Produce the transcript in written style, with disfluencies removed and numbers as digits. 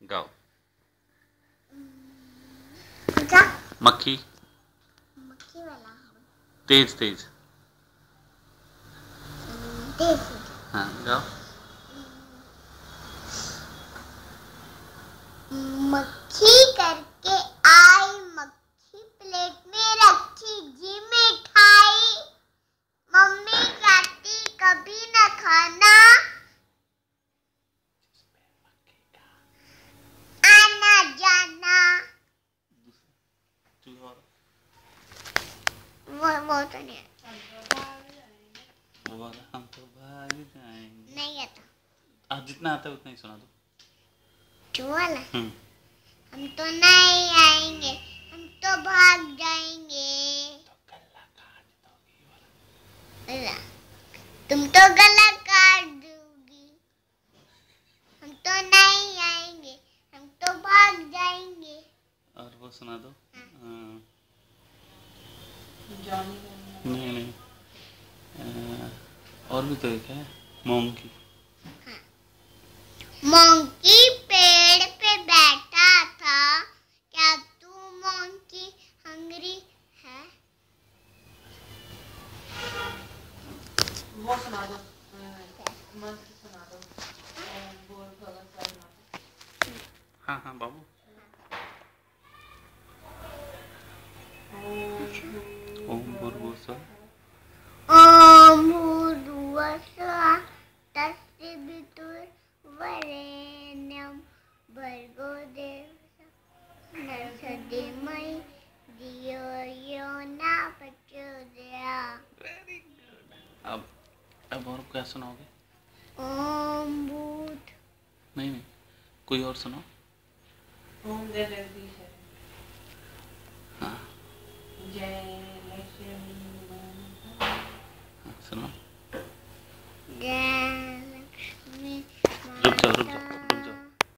गाओ। क्या? मक्खी। मक्खी वाला। तेज तेज। तेज। हाँ गाओ। मक्खी करके आई, मक्खी प्लेट में रखी जी मिठाई, मम्मी कहती कभी न खाना, आना जाना। वो तो नहीं हम तो भाग जाएंगे। नहीं आता। आज जितना आता है उतना ही सुना दो। वाला हम तो नहीं आएंगे, हम तो भाग जाएंगे। तो गला काट दोगी वाला। तुम तो गला काट दोगी। हम तो नहीं आएंगे, हम तो भाग जाएंगे। और वो सुना दो। नहीं नहीं, और भी तो एक है, मोंकी। मोंकी पेड़ पे बैठा था, क्या तू मोंकी हंग्री है? वो सुना दो, मंत्र सुना दो। बोल भगत सुना दो। हाँ हाँ बाबू। ओम भूर्भुवस्सुः ओम भूर्भुवस्सुः तत्सवितुर्वरेण्यं भर्गो देवस्य धीमहि धियो यो न प्रचोदयात्। Very good. अब और क्या सुनाओगे? ओम भूत। नहीं नहीं, कोई और सुनाओ। ओम जय जगदीश है। हाँ जय लक्ष्मी। हाँ सुनाओ।